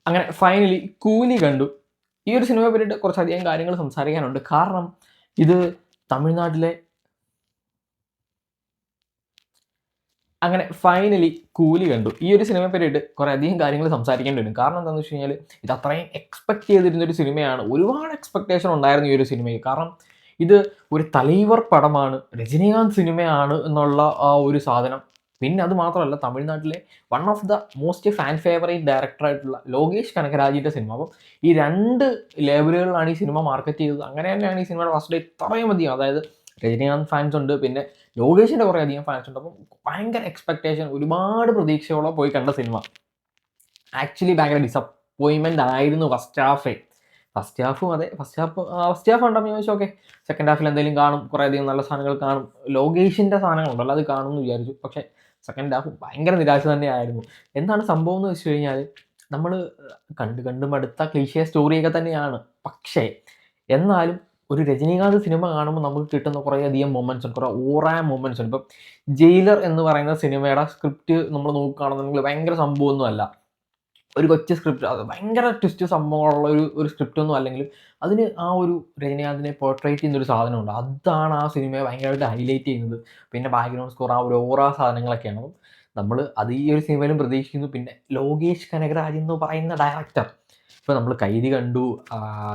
അങ്ങനെ ഫൈനലി കൂലി കണ്ടു. ഈ ഒരു സിനിമയെ പറ്റിയിട്ട് കുറച്ചധികം കാര്യങ്ങൾ സംസാരിക്കാനുണ്ട്. കാരണം ഇത് തമിഴ്നാട്ടിലെ അങ്ങനെ ഫൈനലി കൂലി കണ്ടു. ഈ ഒരു സിനിമയെ പറ്റിയിട്ട് കുറേയധികം കാര്യങ്ങൾ സംസാരിക്കേണ്ടി വരും. കാരണം എന്താണെന്ന് വെച്ച് കഴിഞ്ഞാൽ ഇത് അത്രയും എക്സ്പെക്ട് ചെയ്തിരുന്നൊരു സിനിമയാണ്. ഒരുപാട് എക്സ്പെക്ടേഷൻ ഉണ്ടായിരുന്നു ഈ ഒരു സിനിമയിൽ. കാരണം ഇത് ഒരു തലൈവർ പടമാണ്, രജനീകാന്ത് സിനിമയാണ് എന്നുള്ള ആ ഒരു സാധനം. പിന്നെ അത് മാത്രമല്ല, തമിഴ്നാട്ടിലെ one of the most fan favourite ഡയറക്ടറായിട്ടുള്ള ലോകേഷ് കനകരാജിൻ്റെ സിനിമ. അപ്പം ഈ രണ്ട് ലേബലുകളിലാണ് ഈ സിനിമ മാർക്കറ്റ് ചെയ്തത്. അങ്ങനെ തന്നെയാണ് ഈ സിനിമയുടെ ഫസ്റ്റ് ഡേ ഇത്രയും അധികം, അതായത് രജനീകാന്ത് ഫാൻസ് ഉണ്ട്, പിന്നെ ലോകേഷിൻ്റെ കുറേ അധികം ഫാൻസ് ഉണ്ട്. അപ്പം ഭയങ്കര എക്സ്പെക്ടേഷൻ, ഒരുപാട് പ്രതീക്ഷയോടെ പോയി കണ്ട സിനിമ ആക്ച്വലി ഭയങ്കര ഡിസപ്പോയിൻമെൻ്റ് ആയിരുന്നു ഫസ്റ്റ് ഹാഫും. അതെ, ഫസ്റ്റ് ഹാഫ് ഉണ്ടെന്ന് ചോദിച്ചാൽ ഓക്കെ, സെക്കൻഡ് ഹാഫിൽ എന്തെങ്കിലും കാണും, കുറേ അധികം നല്ല സാധനങ്ങൾ കാണും, ലോകേഷിൻ്റെ സാധനങ്ങളുണ്ടല്ലോ അത് കാണും എന്ന് വിചാരിച്ചു. പക്ഷേ സെക്കൻഡ് ഹാഫ് ഭയങ്കര നിരാശ തന്നെയായിരുന്നു. എന്താണ് സംഭവം എന്ന് വെച്ച് കഴിഞ്ഞാൽ, നമ്മൾ കണ്ട് മടുത്ത ക്ലീശിയ സ്റ്റോറിയൊക്കെ തന്നെയാണ്. പക്ഷേ എന്നാലും ഒരു രജനീകാന്ത് സിനിമ കാണുമ്പോൾ നമുക്ക് കിട്ടുന്ന കുറേയധികം മൊമെൻറ്റ്സ് ഉണ്ട്, കുറേ ഓറായ മൊമെൻറ്റ്സ് ഉണ്ട്. ഇപ്പം ജയിലർ എന്ന് പറയുന്ന സിനിമയുടെ സ്ക്രിപ്റ്റ് നമ്മൾ നോക്കുകയാണെന്നുണ്ടെങ്കിൽ ഭയങ്കര സംഭവമൊന്നുമല്ല, ഒരു കൊച്ചു സ്ക്രിപ്റ്റ്, അത് ഭയങ്കര ട്വിസ്റ്റ് സംഭവമുള്ള ഒരു സ്ക്രിപ്റ്റൊന്നും അല്ലെങ്കിലും അതിന് ആ ഒരു രജനീകാന്തിനെ പോർട്രേറ്റ് ചെയ്യുന്നൊരു സാധനമുണ്ട്. അതാണ് ആ സിനിമയെ ഭയങ്കരമായിട്ട് ഹൈലൈറ്റ് ചെയ്യുന്നത്. പിന്നെ ബാക്ക്ഗ്രൗണ്ട് സ്കോർ, ആ ഒരു ഓറാ സാധനങ്ങളൊക്കെയാണ്. അപ്പം നമ്മൾ അത് ഈ ഒരു സിനിമയിലും പ്രതീക്ഷിക്കുന്നു. പിന്നെ ലോകേഷ് കനകരാജ് എന്ന് പറയുന്ന ഡയറക്ടർ, ഇപ്പോൾ നമ്മൾ കൈദി കണ്ടു,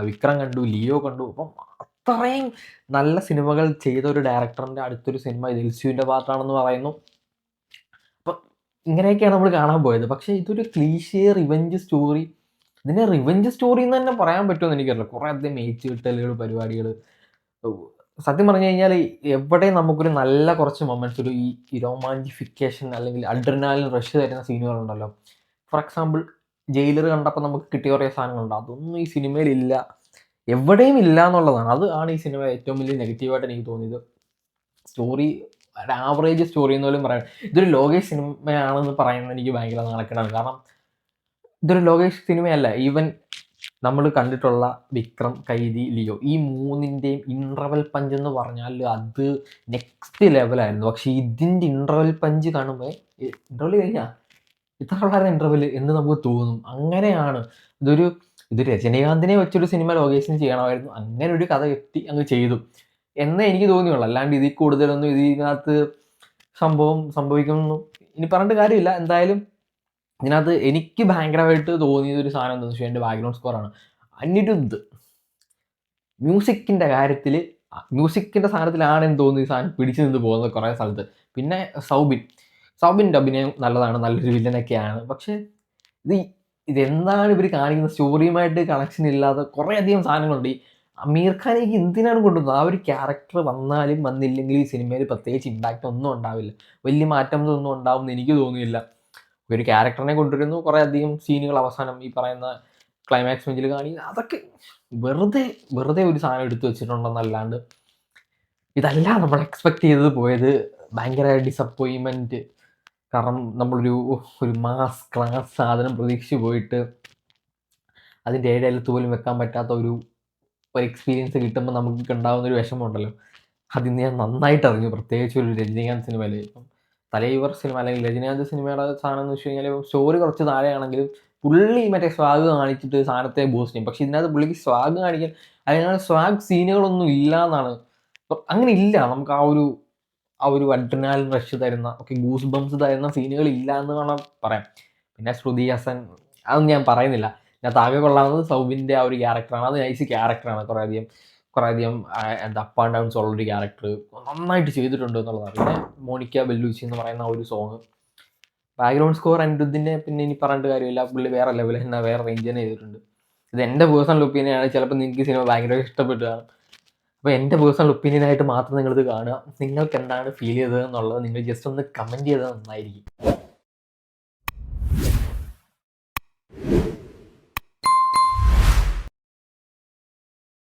വിക്രം കണ്ടു, ലിയോ കണ്ടു. അപ്പം അത്രയും നല്ല സിനിമകൾ ചെയ്ത ഒരു ഡയറക്ടറിൻ്റെ അടുത്തൊരു സിനിമ ദിൽസുവിൻ്റെ പാർട്ടാണെന്ന് പറയുന്നു. അപ്പം ഇങ്ങനെയൊക്കെയാണ് നമ്മൾ കാണാൻ പോയത്. പക്ഷേ ഇതൊരു ക്ലീശേ റിവെഞ്ച് സ്റ്റോറി. ഇതിനെ റിവെഞ്ച് സ്റ്റോറി എന്ന് തന്നെ പറയാൻ പറ്റുമെന്ന് എനിക്കറിയില്ല. കുറേ അധികം ഏച്ച് കിട്ടലുകൾ, പരിപാടികൾ. സത്യം പറഞ്ഞു കഴിഞ്ഞാൽ എവിടെയും നമുക്കൊരു നല്ല കുറച്ച് മൊമെൻറ്റ്സ്, ഒരു ഈ റൊമാൻറ്റിഫിക്കേഷൻ അല്ലെങ്കിൽ അഡ്രിനാലിൻ റഷ് തരുന്ന സീനുകളുണ്ടല്ലോ. ഫോർ എക്സാമ്പിൾ ജയിലർ കണ്ടപ്പോൾ നമുക്ക് കിട്ടിയ കുറേ സാധനങ്ങളുണ്ട്, അതൊന്നും ഈ സിനിമയിലില്ല, എവിടെയും ഇല്ല എന്നുള്ളതാണ്. ആണ് ഈ സിനിമ ഏറ്റവും വലിയ നെഗറ്റീവായിട്ട് എനിക്ക് തോന്നിയത്. സ്റ്റോറി ഒരു ആവറേജ് സ്റ്റോറി എന്ന് പോലും പറയാം. ഇതൊരു ലോകേഷ് സിനിമയാണെന്ന് പറയുന്നത് എനിക്ക് ഭയങ്കര നാണക്കേടാണ്. കാരണം ഇതൊരു ലോകേഷ് സിനിമയല്ല. ഈവൻ നമ്മൾ കണ്ടിട്ടുള്ള വിക്രം, കൈദി, ലിയോ, ഈ മൂന്നിൻ്റെയും ഇൻ്റർവെൽ പഞ്ച് എന്ന് പറഞ്ഞാൽ അത് നെക്സ്റ്റ് ലെവലായിരുന്നു. പക്ഷേ ഇതിൻ്റെ ഇൻ്റർവെൽ പഞ്ച് കാണുമ്പോൾ ഇൻ്റർവെൽ കഴിഞ്ഞാൽ ഇത്ര ഉള്ളായിരുന്നു ഇൻ്റർവെൽ എന്ന് നമുക്ക് തോന്നും. അങ്ങനെയാണ് ഇത് രജനീകാന്തിനെ വെച്ചൊരു സിനിമ ലോകേഷിന് ചെയ്യണമായിരുന്നു. അങ്ങനെ ഒരു കഥ കെട്ടി അങ്ങ് ചെയ്തു എന്നേ എനിക്ക് തോന്നിയുള്ളൂ. അല്ലാണ്ട് ഇതിൽ കൂടുതലൊന്നും ഇതിനകത്ത് സംഭവിക്കുന്നു ഇനി പറഞ്ഞിട്ട് കാര്യമില്ല. എന്തായാലും ഇതിനകത്ത് എനിക്ക് ഭയങ്കരമായിട്ട് തോന്നിയതൊരു സാധനം എന്താണെന്ന് വെച്ചാൽ എൻ്റെ ബാക്ക്ഗ്രൗണ്ട് സ്കോറാണ്. അന്നിട്ട് മ്യൂസിക്കിൻ്റെ കാര്യത്തിൽ, മ്യൂസിക്കിൻ്റെ സാധനത്തിലാണ് എന്ന് തോന്നുന്നു ഈ സാധനം പിടിച്ചു നിന്ന് പോകുന്നത് കുറേ സ്ഥലത്ത്. പിന്നെ സൗബിൻ്റെ അഭിനയം നല്ലതാണ്, നല്ലൊരു വില്ലനൊക്കെയാണ്. പക്ഷേ ഇതെന്താണ് ഇവർ കാണിക്കുന്ന, സ്റ്റോറിയുമായിട്ട് കണക്ഷൻ ഇല്ലാതെ കുറേ അധികം സാധനങ്ങളുണ്ട്. ഈ അമീർ ഖാനേക്ക് എന്തിനാണ് കൊണ്ടുവന്നത്? ആ ഒരു ക്യാരക്ടർ വന്നാലും വന്നില്ലെങ്കിൽ ഈ സിനിമയിൽ പ്രത്യേകിച്ച് ഇമ്പാക്റ്റ് ഒന്നും ഉണ്ടാവില്ല, വലിയ മാറ്റങ്ങളൊന്നും ഉണ്ടാവുമെന്ന് എനിക്ക് തോന്നുന്നില്ല. ഒരു ക്യാരക്ടറിനെ കൊണ്ടുവരുന്നു, കുറേ അധികം സീനുകൾ അവസാനം ഈ പറയുന്ന ക്ലൈമാക്സ് ബെഞ്ചിൽ അതൊക്കെ വെറുതെ ഒരു സാധനം എടുത്തു വെച്ചിട്ടുണ്ടെന്നല്ലാണ്ട് ഇതല്ല നമ്മൾ എക്സ്പെക്ട് ചെയ്തത് പോയത്. ഭയങ്കര ഡിസപ്പോയിൻമെൻറ്റ്. കാരണം നമ്മളൊരു മാസ് ക്ലാസ് സാധനം പ്രതീക്ഷിച്ച് പോയിട്ട് അതിൻ്റെ ഇടയിലത്ത് പോലും വെക്കാൻ പറ്റാത്ത ഒരു എക്സ്പീരിയൻസ് കിട്ടുമ്പോൾ നമുക്ക് ഉണ്ടാകുന്നൊരു വിഷമമുണ്ടല്ലോ, അതിന്ന് ഞാൻ നന്നായിട്ട് അറിഞ്ഞു. പ്രത്യേകിച്ച് ഒരു രജനീകാന്ത് സിനിമയിൽ. ഇപ്പം തലൈവർ സിനിമ അല്ലെങ്കിൽ രജനീകാന്ത് സിനിമയുടെ സാധനം എന്ന് വെച്ച് കഴിഞ്ഞാൽ സ്റ്റോറി കുറച്ച് താഴെയാണെങ്കിലും പുള്ളി മറ്റേ സ്വാഗ് കാണിച്ചിട്ട് സാധനത്തെ ബൂസ്റ്റ് ചെയ്യും. പക്ഷേ ഇതിനകത്ത് പുള്ളിക്ക് സ്വാഗ് കാണിക്കാൻ അല്ലെങ്കിൽ സ്വാഗ് സീനുകളൊന്നും ഇല്ല എന്നാണ്. അങ്ങനെ ഇല്ല, നമുക്ക് ആ ഒരു അഡ്രിനാലിൻ റഷ് തരുന്ന, ഗൂസ് ബംസ് തരുന്ന സീനുകൾ ഇല്ല എന്ന് വേണം പറയാം. പിന്നെ ശ്രുതി ഹസൻ, അതൊന്നും ഞാൻ പറയുന്നില്ല. ഇതിനകത്ത് ആകെ കൊള്ളാവുന്നത് സൗബിൻ്റെ ആ ഒരു ക്യാരക്ടറാണ്. അത് നൈസ് ക്യാരക്ടറാണ്. കുറേ അധികം എന്താ അപ്പ് ആൻഡ് ഡൗൺസ് ഉള്ളൊരു ക്യാരക്ടർ നന്നായിട്ട് ചെയ്തിട്ടുണ്ട് എന്നുള്ളതാണ്. പിന്നെ മോണിക്ക ബെല്ലൂച്ചി എന്ന് പറയുന്ന ആ ഒരു സോങ്, ബാക്ക്ഗ്രൗണ്ട് സ്കോർ അനിരുദ്ധിൻ്റെ പിന്നെ ഇനി പറഞ്ഞിട്ട് കാര്യമില്ല, പുള്ളി വേറെ ലെവൽ തന്നെ, വേറെ റേഞ്ച് തന്നെ ചെയ്തിട്ടുണ്ട്. ഇത് എൻ്റെ പേഴ്സണൽ ഒപ്പീനിയനാണ്. ചിലപ്പോൾ നിങ്ങൾക്ക് സിനിമ ഭയങ്കര ഇഷ്ടപ്പെട്ടതാണ്. അപ്പോൾ എൻ്റെ പേഴ്സണൽ ഒപ്പീനിയനായിട്ട് മാത്രം നിങ്ങളിത് കാണുക. നിങ്ങൾക്ക് എന്താണ് ഫീൽ ചെയ്തത് എന്നുള്ളത് നിങ്ങൾ ജസ്റ്റ് ഒന്ന് കമൻറ്റ് ചെയ്താൽ നന്നായിരിക്കും.